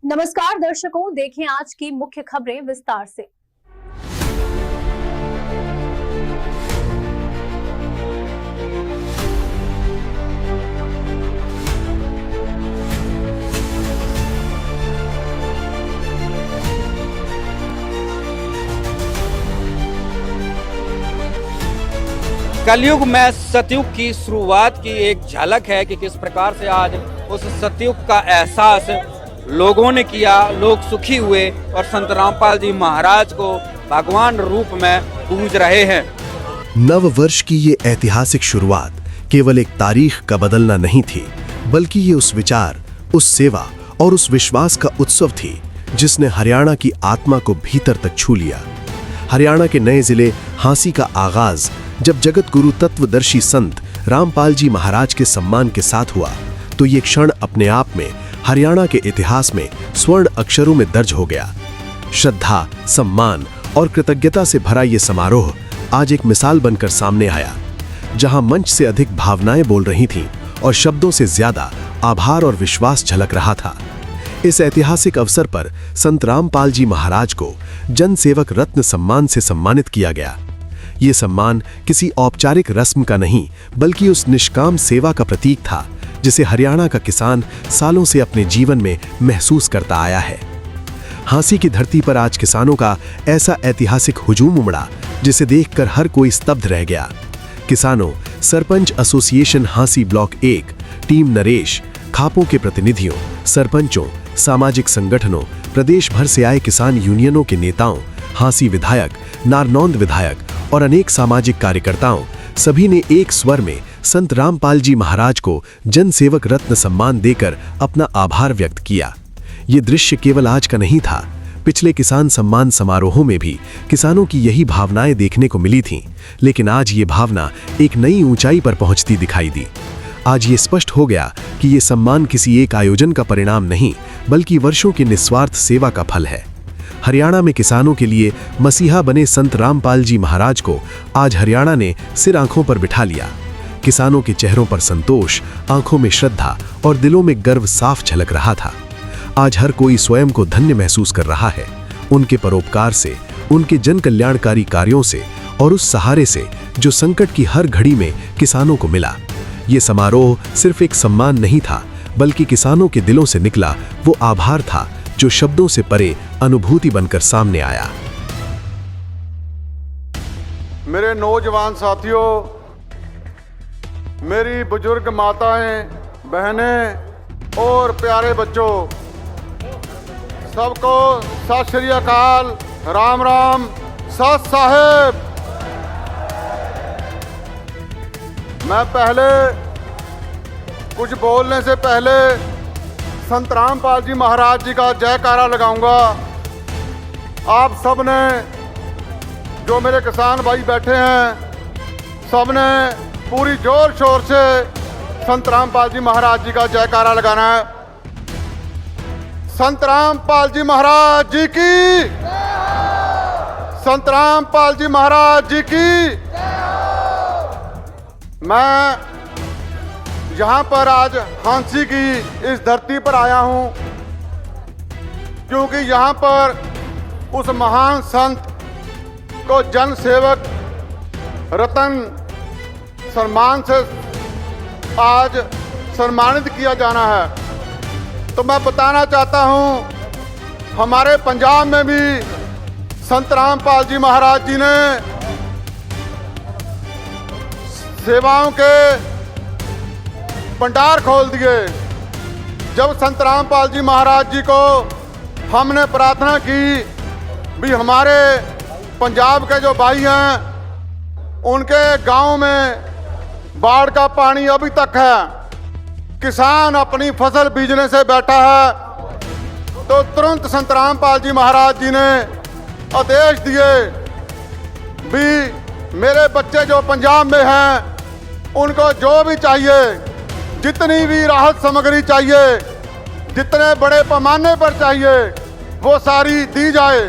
नमस्कार दर्शकों, देखें आज की मुख्य खबरें विस्तार से। कलयुग में सतयुग की शुरुआत की एक झलक है कि किस प्रकार से आज उस सतयुग का एहसास लोगों ने किया, लोग सुखी हुए और संत रामपाल जी महाराज को भगवान रूप में पूज रहे हैं। नव वर्ष की ये ऐतिहासिक शुरुआत केवल एक तारीख का बदलना नहीं थी, बल्कि ये उस विचार, उस सेवा और उस विश्वास का उत्सव थी जिसने हरियाणा की आत्मा को भीतर तक छू लिया। हरियाणा के नए जिले हांसी का आगाज जब जगत गुरु तत्वदर्शी संत रामपाल जी महाराज के सम्मान के साथ हुआ, तो ये क्षण अपने आप में हरियाणा के इतिहास में स्वर्ण अक्षरों में दर्ज हो गया। श्रद्धा, सम्मान और कृतज्ञता से भरा ये समारोह आज एक मिसाल बनकर सामने आया, जहां मंच से अधिक भावनाएं बोल रही थीं और शब्दों से ज्यादा आभार और विश्वास झलक रहा था। इस ऐतिहासिक अवसर पर संत रामपाल जी महाराज को जन सेवक रत्न सम्मान से सम्मानित किया गया। ये सम्मान किसी औपचारिक रस्म का नहीं, बल्कि उस निष्काम सेवा का प्रतीक था जिसे हरियाणा का किसान सालों से अपने जीवन में महसूस करता आया है। हांसी की धरती पर आज किसानों का ऐसा ऐतिहासिक हुजूम उमड़ा जिसे देखकर हर कोई स्तब्ध रह गया। किसानों, sarpanch association Hansi block 1, team Naresh, खापों के प्रतिनिधियों, सरपंचों, सामाजिक संगठनों, प्रदेश भर से आए किसान यूनियनों के नेताओं, हांसी विधायक, नारनौंद विधायक और अनेक सामाजिक कार्यकर्ताओं, सभी ने एक स्वर में संत रामपाल जी महाराज को जन सेवक रत्न सम्मान देकर अपना आभार व्यक्त किया। ये दृश्य केवल आज का नहीं था। पिछले किसान सम्मान समारोहों में भी किसानों की यही भावनाएं देखने को मिली थीं, लेकिन आज ये भावना एक नई ऊंचाई पर पहुंचती दिखाई दी। आज ये स्पष्ट हो गया कि ये सम्मान किसी एक आयोजन का परिणाम नहीं, बल्कि वर्षों की निस्वार्थ सेवा का फल है। हरियाणा में किसानों के लिए मसीहा बने संत रामपाल जी महाराज को आज हरियाणा ने सिर आंखों पर बिठा लिया। किसानों के चेहरों पर संतोष, आंखों में श्रद्धा और दिलों में गर्व साफ झलक रहा था। आज हर कोई स्वयं को धन्य महसूस कर रहा है, उनके परोपकार से, उनके जन कल्याणकारी कार्यों से और उस सहारे से जो संकट की हर घड़ी में किसानों को मिला। ये समारोह सिर्फ एक सम्मान नहीं था, बल्कि किसानों के दिलों से निकला वो आभार था जो शब्दों से परे अनुभूति बनकर सामने आया। मेरे नौजवान साथियों, मेरी बुजुर्ग माताएं, बहनें और प्यारे बच्चों, सबको सत श्री अकाल, राम राम, सत साहेब। मैं पहले कुछ बोलने से पहले संत रामपाल जी महाराज जी का जयकारा लगाऊंगा। आप सब ने, जो मेरे किसान भाई बैठे हैं, सब ने पूरी जोर शोर से संत रामपाल जी महाराज जी का जयकारा लगाना है। संत रामपाल जी महाराज जी की, संत रामपाल जी महाराज जी की। मैं यहाँ पर आज हांसी की इस धरती पर आया हूँ क्योंकि यहाँ पर उस महान संत को जन सेवक रत्न सम्मान से आज सम्मानित किया जाना है। तो मैं बताना चाहता हूँ, हमारे पंजाब में भी संत रामपाल जी महाराज जी ने सेवाओं के भंडार खोल दिए। जब संत रामपाल जी महाराज जी को हमने प्रार्थना की भी हमारे पंजाब के जो भाई हैं उनके गांव में बाढ़ का पानी अभी तक है, किसान अपनी फसल बीजने से बैठा है, तो तुरंत संत रामपाल जी महाराज जी ने आदेश दिए भी मेरे बच्चे जो पंजाब में हैं उनको जो भी चाहिए, जितनी भी राहत सामग्री चाहिए, जितने बड़े पैमाने पर चाहिए, वो सारी दी जाए।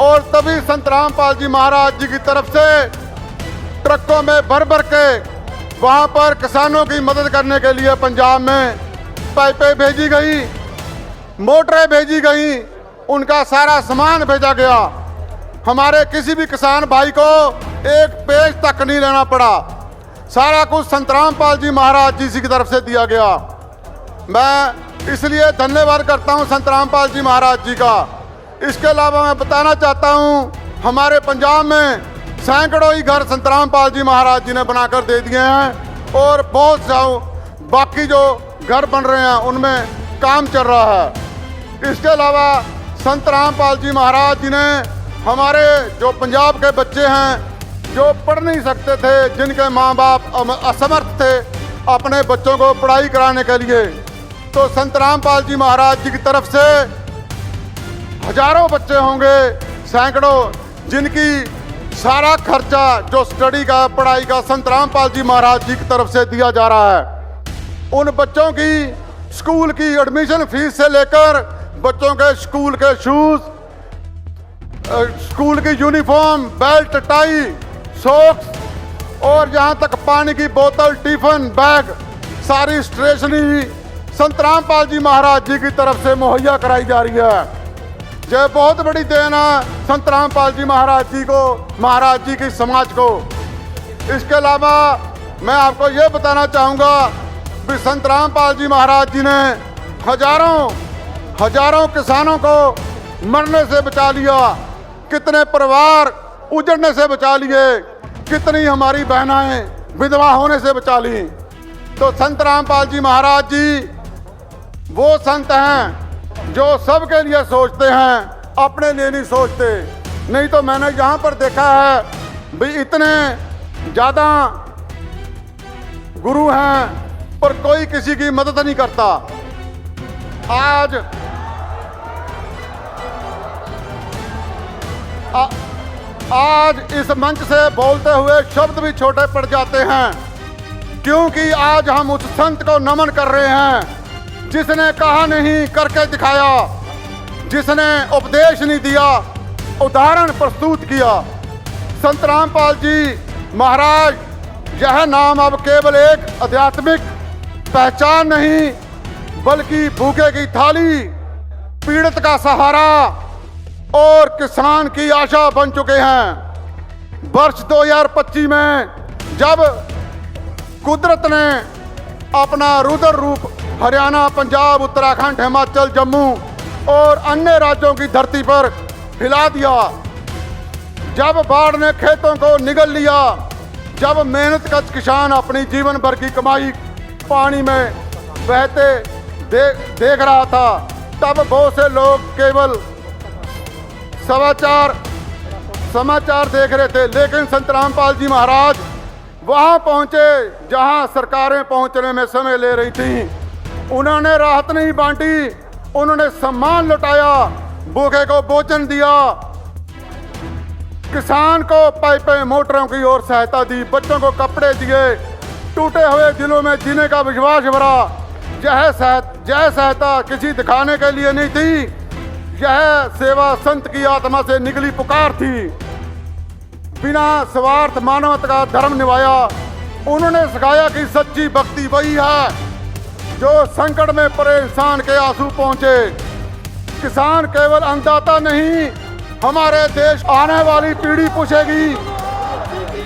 और तभी संत रामपाल जी महाराज जी की तरफ से ट्रकों में भर भर के वहाँ पर किसानों की मदद करने के लिए पंजाब में पाइपें भेजी गई। मोटरें भेजी गई, उनका सारा सामान भेजा गया। हमारे किसी भी किसान भाई को एक पेज तक नहीं लेना पड़ा। सारा कुछ संत रामपाल जी महाराज जी की तरफ से दिया गया। मैं इसलिए धन्यवाद करता हूं संत रामपाल जी महाराज जी का। इसके अलावा मैं बताना चाहता हूं, हमारे पंजाब में सैकड़ों ही घर संत रामपाल जी महाराज जी ने बनाकर दे दिए हैं और बहुत से बाकी जो घर बन रहे हैं उनमें काम चल रहा है। इसके अलावा संत रामपाल जी महाराज जी ने हमारे जो पंजाब के बच्चे हैं जो पढ़ नहीं सकते थे, जिनके माँ बाप असमर्थ थे अपने बच्चों को पढ़ाई कराने के लिए, तो संत रामपाल जी महाराज जी की तरफ से हजारों बच्चे होंगे, सैकड़ों, जिनकी सारा खर्चा जो स्टडी का, पढ़ाई का संत रामपाल जी महाराज जी की तरफ से दिया जा रहा है। उन बच्चों की स्कूल की एडमिशन फीस से लेकर बच्चों के स्कूल के शूज, स्कूल की यूनिफॉर्म, बेल्ट, टाई, सॉक्स और यहाँ तक पानी की बोतल, टिफिन, बैग, सारी स्टेशनरी संत रामपाल जी महाराज जी की तरफ से मुहैया कराई जा रही है। यह बहुत बड़ी देन है संत रामपाल जी महाराज जी को, महाराज जी की समाज को। इसके अलावा मैं आपको यह बताना चाहूँगा कि संत रामपाल जी महाराज जी ने हजारों किसानों को मरने से बचा लिया, कितने परिवार उजड़ने से बचा लिए, कितनी हमारी बहनाएं विधवा होने से बचा ली। तो संत रामपाल जी महाराज जी वो संत हैं जो सबके लिए सोचते हैं, अपने लिए नहीं सोचते। नहीं तो मैंने यहाँ पर देखा है भी इतने ज़्यादा गुरु हैं पर कोई किसी की मदद नहीं करता। आज इस मंच से बोलते हुए शब्द भी छोटे पड़ जाते हैं, क्योंकि आज हम उस संत को नमन कर रहे हैं जिसने कहा नहीं करके दिखाया, जिसने उपदेश नहीं दिया, उदाहरण प्रस्तुत किया। संत रामपाल जी महाराज, यह नाम अब केवल एक आध्यात्मिक पहचान नहीं बल्कि भूखे की थाली, पीड़ित का सहारा और किसान की आशा बन चुके हैं। वर्ष 2025 में जब कुदरत ने अपना रुद्र रूप हरियाणा, पंजाब, उत्तराखंड, हिमाचल, जम्मू और अन्य राज्यों की धरती पर हिला दिया, जब बाढ़ ने खेतों को निगल लिया, जब मेहनतकश किसान अपनी जीवन भर की कमाई पानी में बहते देख रहा था, तब बहुत से लोग केवल समाचार देख रहे थे। लेकिन संत रामपाल जी महाराज वहां पहुंचे जहां सरकारें पहुंचने में समय ले रही थीं। उन्होंने राहत नहीं बांटी, उन्होंने सम्मान लुटाया, भूखे को भोजन दिया, किसान को पाइपें, मोटरों की ओर सहायता दी, बच्चों को कपड़े दिए, टूटे हुए दिलों में जीने का विश्वास भरा। यह सहायता किसी दिखाने के लिए नहीं थी, यह सेवा संत की आत्मा से निकली पुकार थी। बिना स्वार्थ मानवता का धर्म निभाया। उन्होंने सिखाया कि सच्ची भक्ति वही है जो संकट में पड़े इंसान के आंसू पहुंचे। किसान केवल अन्नदाता नहीं, हमारे देश आने वाली पीढ़ी पूछेगी,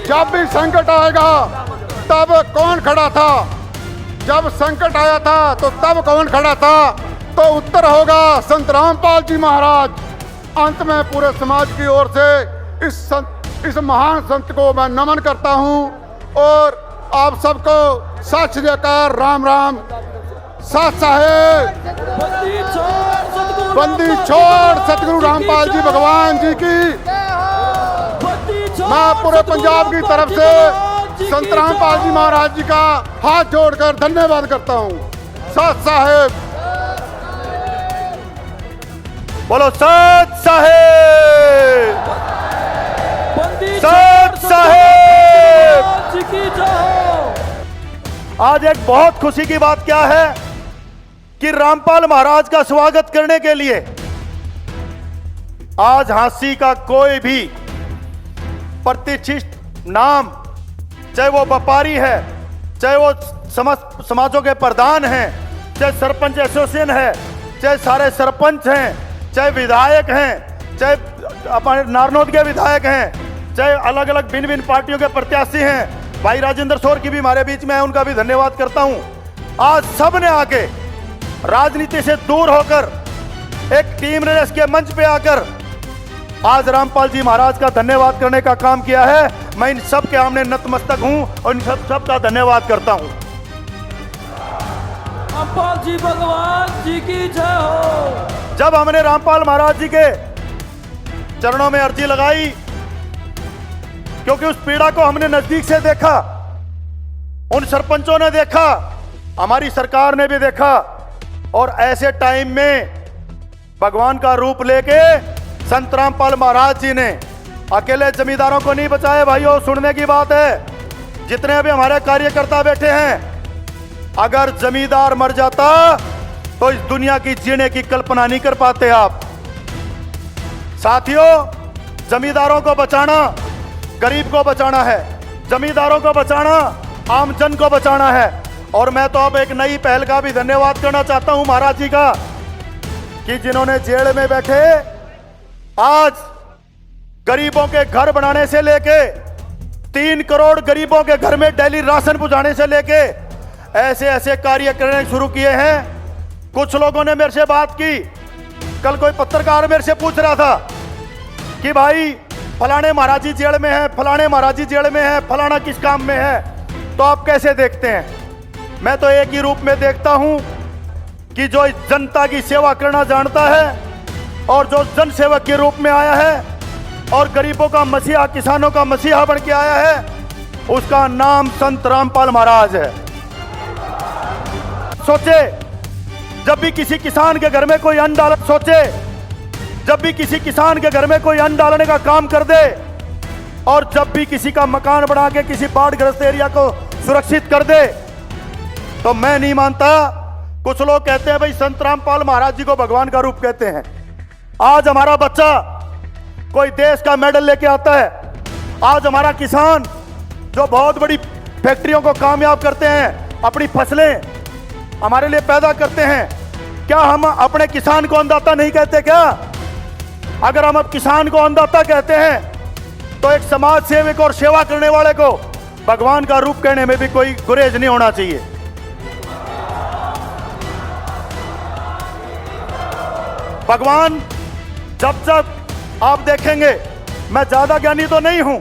जब भी संकट आएगा तब कौन खड़ा था, जब संकट आया था तो तब कौन खड़ा था, तो उत्तर होगा संत रामपाल जी महाराज। अंत में पूरे समाज की ओर से इस महान संत को मैं नमन करता हूं और आप सबको सत श्री अकाल, राम राम, साथ साहेब, बंदी छोड़ सतगुरु रामपाल जी भगवान जी की। मैं पूरे पंजाब की तरफ से संत रामपाल जी महाराज जी का हाथ जोड़कर धन्यवाद करता हूं। साथ साहेब, बोलो सत साहेब, सत साहेब। आज एक बहुत खुशी की बात क्या है कि रामपाल महाराज का स्वागत करने के लिए आज झांसी का कोई भी प्रतिष्ठित नाम, चाहे वो व्यापारी है, चाहे वो समाजों के प्रधान हैं, चाहे सरपंच एसोसिएशन है, चाहे सारे सरपंच हैं, चाहे विधायक हैं, चाहे अपने नारनौद के विधायक हैं, चाहे अलग अलग भिन्न भिन्न पार्टियों के प्रत्याशी हैं, भाई राजेंद्र सोर की भी हमारे बीच में है, उनका भी धन्यवाद करता हूं। आज सब ने आके राजनीति से दूर होकर एक टीम रेस के मंच पे आकर आज रामपाल जी महाराज का धन्यवाद करने का काम किया है। मैं इन सब के सामने नतमस्तक हूं और इन सब का धन्यवाद करता हूं। रामपाल जी भगवान जी की जय हो। जब हमने रामपाल महाराज जी के चरणों में अर्जी लगाई, क्योंकि उस पीड़ा को हमने नजदीक से देखा, उन सरपंचों ने देखा, हमारी सरकार ने भी देखा, और ऐसे टाइम में भगवान का रूप लेके संत रामपाल महाराज जी ने अकेले जमींदारों को नहीं बचाए। भाइयों, सुनने की बात है, जितने भी हमारे कार्यकर्ता बैठे हैं, अगर जमींदार मर जाता तो इस दुनिया की जीने की कल्पना नहीं कर पाते आप। साथियों, जमींदारों को बचाना गरीब को बचाना है, जमींदारों को बचाना आम जन को बचाना है। और मैं तो अब एक नई पहल का भी धन्यवाद करना चाहता हूं महाराज जी का, कि जिन्होंने जेल में बैठे आज गरीबों के घर बनाने से लेके 3 करोड़ गरीबों के घर में डेली राशन पहुंचाने से लेके ऐसे ऐसे कार्य करने शुरू किए हैं। कुछ लोगों ने मेरे से बात की, कल कोई पत्रकार मेरे से पूछ रहा था कि भाई फलाने महाराज जी जेल में है, फलाने महाराज जी जेल में है, फलाना किस काम में है, तो आप कैसे देखते हैं? मैं तो एक ही रूप में देखता हूं कि जो जनता की सेवा करना जानता है और जो जन सेवक के रूप में आया है और गरीबों का मसीहा, किसानों का मसीहा बन के आया है, उसका नाम संत रामपाल महाराज है। सोचे जब भी किसी किसान के घर में कोई अन्न डाल, सोचे जब भी किसी किसान के घर में कोई अन्न डालने का काम कर दे, और जब भी किसी का मकान बना के किसी बाढ़ग्रस्त एरिया को सुरक्षित कर दे, तो मैं नहीं मानता। कुछ लोग कहते हैं भाई संत रामपाल महाराज जी को भगवान का रूप कहते हैं। आज हमारा बच्चा कोई देश का मेडल लेके आता है, आज हमारा किसान जो बहुत बड़ी फैक्ट्रियों को कामयाब करते हैं, अपनी फसलें हमारे लिए पैदा करते हैं, क्या हम अपने किसान को अन्नदाता नहीं कहते क्या? अगर हम अब किसान को अन्नदाता कहते हैं तो एक समाज सेवक और सेवा करने वाले को भगवान का रूप कहने में भी कोई गुरेज नहीं होना चाहिए। भगवान जब आप देखेंगे, मैं ज्यादा ज्ञानी तो नहीं हूं,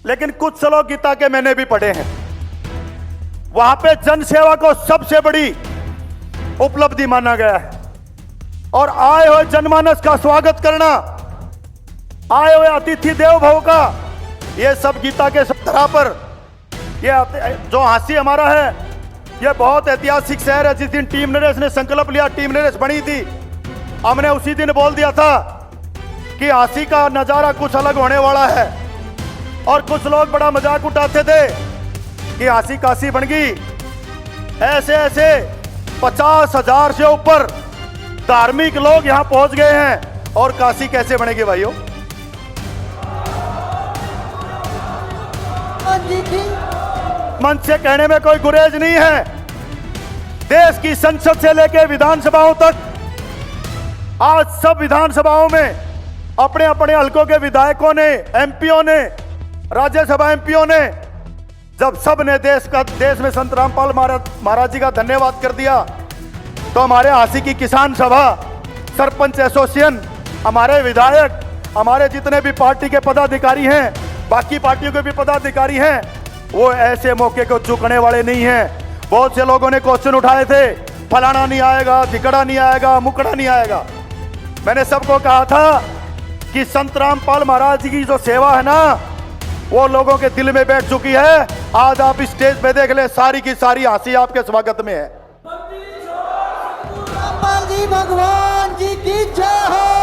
लेकिन कुछ श्लोक गीता के मैंने भी पढ़े हैं, वहां पे जन सेवा को सबसे बड़ी उपलब्धि माना गया है। और आए हुए जनमानस का स्वागत करना, आए हुए अतिथि देव भव का, ये सब गीता के धरा पर, ये जो हांसी हमारा है, ये बहुत ऐतिहासिक शहर है। जिस दिन टीम नरेश ने संकल्प लिया, टीम नरेश बनी थी, हमने उसी दिन बोल दिया था कि हांसी का नजारा कुछ अलग होने वाला है। और कुछ लोग बड़ा मजाक उठाते थे कि हांसी काशी बन गई। ऐसे ऐसे 50,000 से ऊपर धार्मिक लोग यहां पहुंच गए हैं, और काशी कैसे बनेगी भाइयों? मंच से कहने में कोई गुरेज नहीं है। देश की संसद से लेकर विधानसभाओं तक आज सब विधानसभाओं में अपने अपने हलकों के विधायकों ने, एमपीओ ने, राज्यसभा एमपीओ ने, जब सब ने देश में संत रामपाल महाराज जी का धन्यवाद कर दिया, तो हमारे हांसी की किसान सभा, सरपंच एसोसिएशन, हमारे विधायक, हमारे जितने भी पार्टी के पदाधिकारी हैं, बाकी पार्टियों के भी पदाधिकारी हैं, वो ऐसे मौके को चूकने वाले नहीं हैं। बहुत से लोगों ने क्वेश्चन उठाए थे, फलाना नहीं आएगा, धिकड़ा नहीं आएगा, मुकड़ा नहीं आएगा। मैंने सबको कहा था कि संत रामपाल महाराज जी की जो सेवा है ना, वो लोगों के दिल में बैठ चुकी है। आज आप इस स्टेज पे देख ले, सारी की सारी हांसी आपके स्वागत में है। रामपाल जी भगवान जी की जय हो।